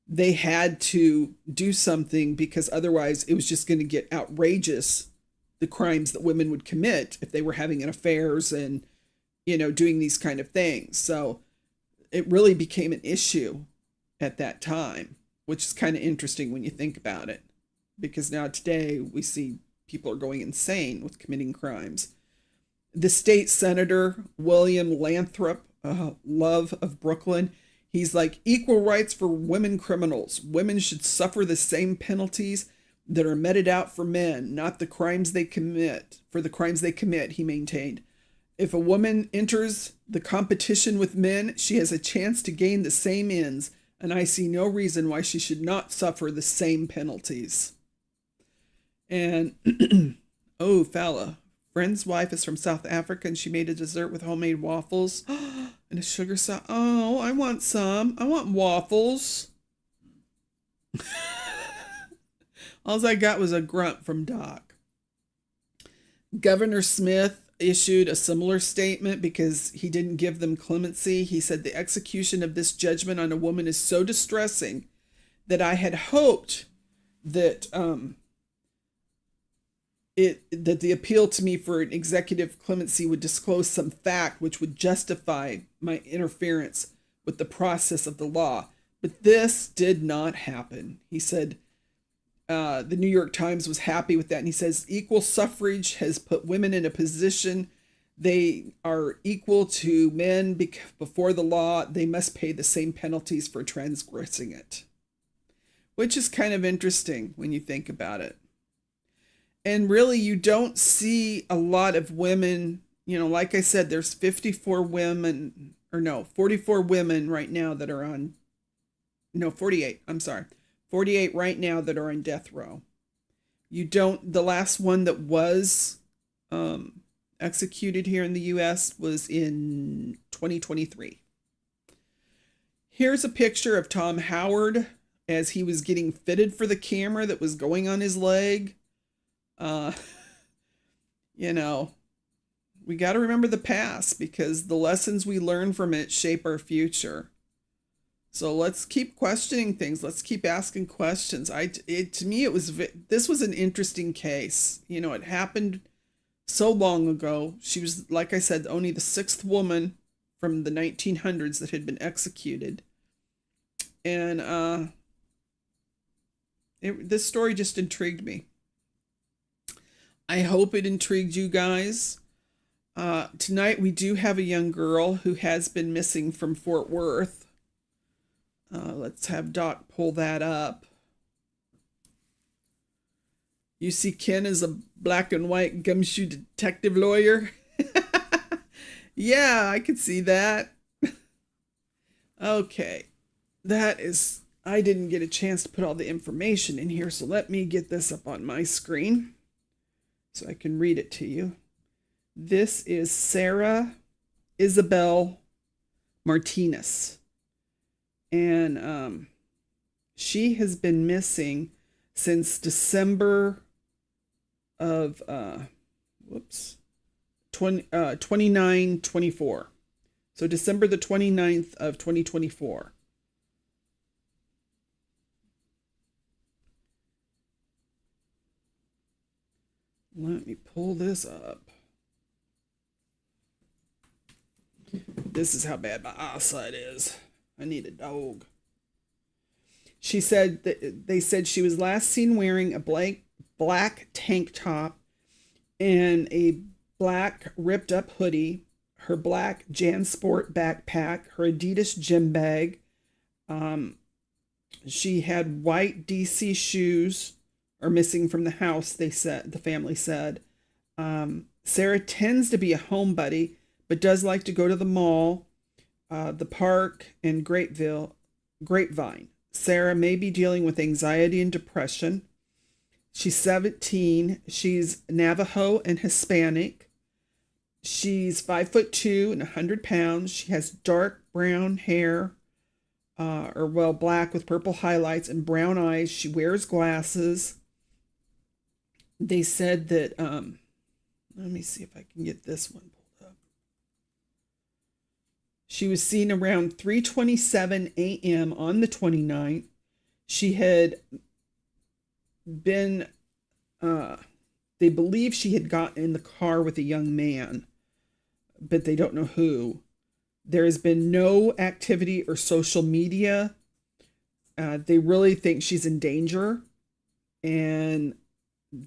they had to do something because otherwise it was just going to get outrageous, the crimes that women would commit if they were having affairs and, doing these kind of things. So it really became an issue at that time, which is kind of interesting when you think about it, because now today we see people are going insane with committing crimes. The state senator, William Lathrop, Love of Brooklyn, he's like, equal rights for women criminals. Women should suffer the same penalties that are meted out for men, not the crimes they commit. For the crimes they commit, he maintained. If a woman enters the competition with men, she has a chance to gain the same ends, and I see no reason why she should not suffer the same penalties. And, oh, fella, friend's wife is from South Africa, and she made a dessert with homemade waffles and a sugar sauce. Oh, I want some. I want waffles. All I got was a grunt from Doc. Governor Smith issued a similar statement because he didn't give them clemency. He said, the execution of this judgment on a woman is so distressing that I had hoped that that the appeal to me for an executive clemency would disclose some fact which would justify my interference with the process of the law. But this did not happen. He said, the New York Times was happy with that. And he says, equal suffrage has put women in a position they are equal to men before the law. They must pay the same penalties for transgressing it, which is kind of interesting when you think about it. And really, you don't see a lot of women, like I said, there's 44 women right now that are on, 48, I'm sorry. 48 right now that are on death row. The last one that was executed here in the U.S. was in 2023. Here's a picture of Tom Howard as he was getting fitted for the camera that was going on his leg. We got to remember the past because the lessons we learn from it shape our future. So let's keep questioning things. Let's keep asking questions. To me, this was an interesting case. It happened so long ago. She was, like I said, only the sixth woman from the 1900s that had been executed. And this story just intrigued me. I hope it intrigued you guys. Tonight we do have a young girl who has been missing from Fort Worth. Let's have Doc pull that up. You see Ken is a black and white gumshoe detective lawyer. Yeah, I could see that. Okay. I didn't get a chance to put all the information in here, so let me get this up on my screen so I can read it to you. This is Sarah Isabel Martinez. And she has been missing since December of 2924. So December the 29th of 2024. Let me pull this up. This is how bad my eyesight is. I need a dog. She said that they said she was last seen wearing a black tank top and a black ripped up hoodie, her black JanSport backpack, her Adidas gym bag. She had white DC shoes are missing from the house, they said, the family said. Sarah tends to be a homebody, but does like to go to the mall, the park, and Grapevine. Sarah may be dealing with anxiety and depression. She's 17. She's Navajo and Hispanic. She's 5'2" and 100 pounds. She has dark brown hair, black with purple highlights and brown eyes. She wears glasses. They said that, let me see if I can get this one pulled up. She was seen around 3:27 a.m. on the 29th. She had been, they believe she had gotten in the car with a young man, but they don't know who. There has been no activity or social media. They really think she's in danger, and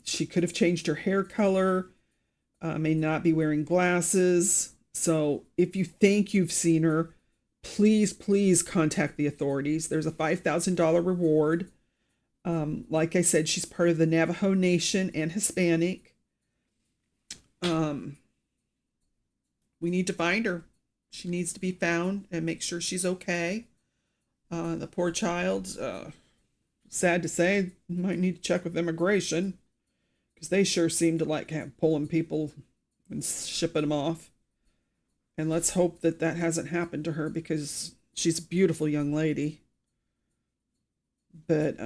she could have changed her hair color, may not be wearing glasses. So if you think you've seen her, please contact the authorities. There's a $5,000 reward. Like I said, she's part of the Navajo Nation and Hispanic. We need to find her. She needs to be found and make sure she's okay. The poor child, sad to say, might need to check with immigration, because they sure seem to like pulling people and shipping them off. And let's hope that that hasn't happened to her, because she's a beautiful young lady. But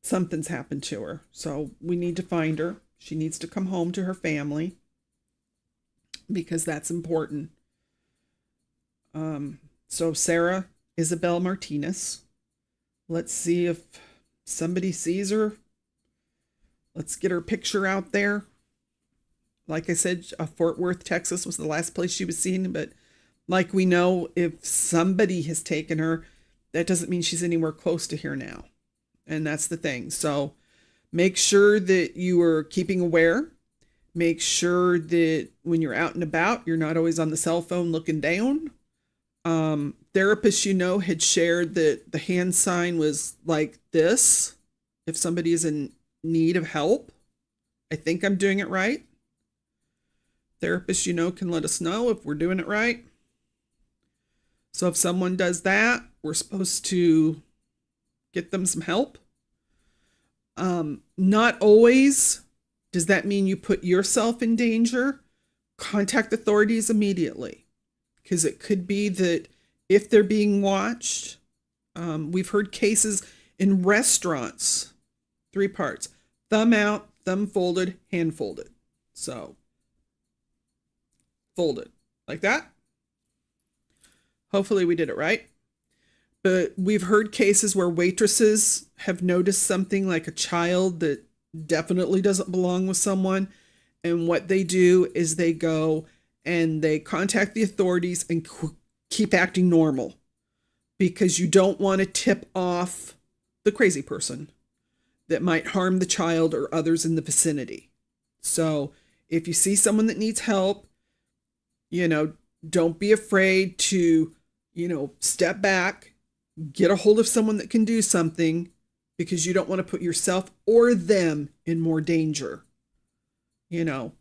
something's happened to her. So we need to find her. She needs to come home to her family, because that's important. So Sarah Isabel Martinez. Let's see if somebody sees her. Let's get her picture out there. Like I said, Fort Worth, Texas was the last place she was seen. But like we know, if somebody has taken her, that doesn't mean she's anywhere close to here now. And that's the thing. So make sure that you are keeping aware. Make sure that when you're out and about, you're not always on the cell phone looking down. Therapists, had shared that the hand sign was like this. If somebody is in need of help, I think I'm doing it right. Therapists, can let us know if we're doing it right. So if someone does that, we're supposed to get them some help. Not always does that mean you put yourself in danger. Contact authorities immediately, because it could be that if they're being watched, we've heard cases in restaurants, 3 parts: thumb out, thumb folded, hand folded. So folded like that. Hopefully we did it right. But we've heard cases where waitresses have noticed something like a child that definitely doesn't belong with someone. And what they do is they go and they contact the authorities and keep acting normal, because you don't want to tip off the crazy person that might harm the child or others in the vicinity. So if you see someone that needs help, don't be afraid to, step back, get a hold of someone that can do something, because you don't want to put yourself or them in more danger,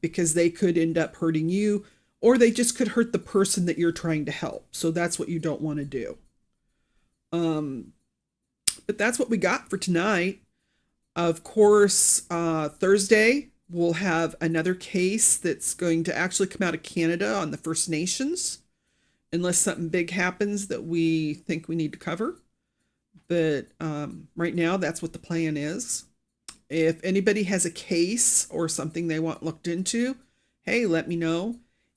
because they could end up hurting you, or they just could hurt the person that you're trying to help. So that's what you don't want to do. But that's what we got for tonight. Of course, Thursday, we'll have another case that's going to actually come out of Canada on the First Nations, unless something big happens that we think we need to cover. But right now, that's what the plan is. If anybody has a case or something they want looked into, hey, let me know.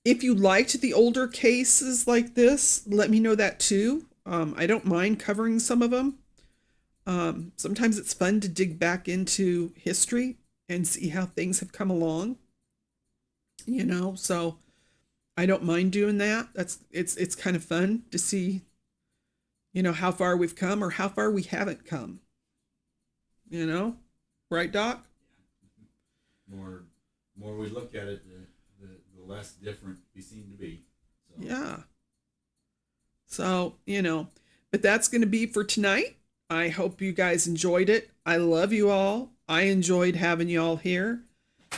If you liked the older cases like this, let me know that too. I don't mind covering some of them. Sometimes it's fun to dig back into history and see how things have come along. So I don't mind doing that. It's kind of fun to see, how far we've come or how far we haven't come. Right, Doc? More we look at it, the less different we seem to be. So. Yeah. So, but that's going to be for tonight. I hope you guys enjoyed it. I love you all. I enjoyed having you all here.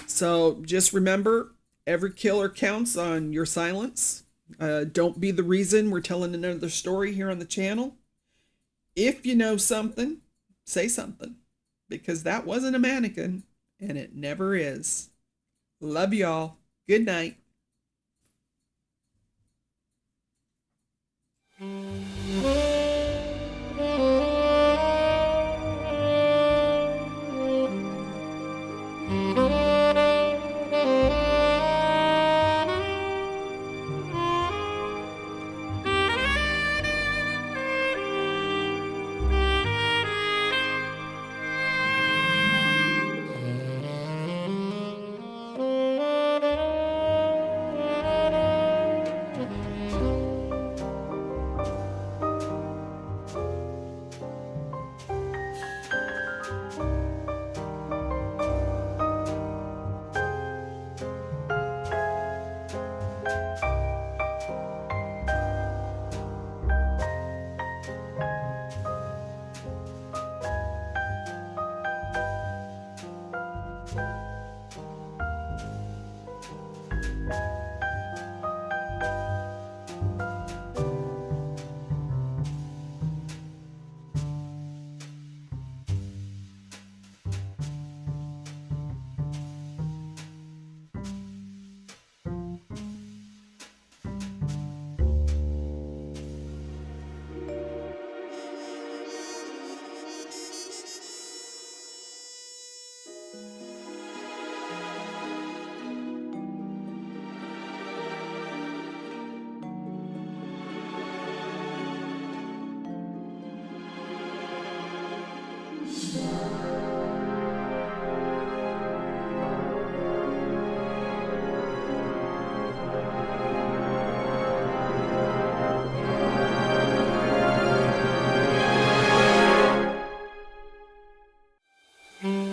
So just remember, every killer counts on your silence. Don't be the reason we're telling another story here on the channel. If you know something, say something. Because that wasn't a mannequin, and it never is. Love y'all. Good night. Mm-hmm.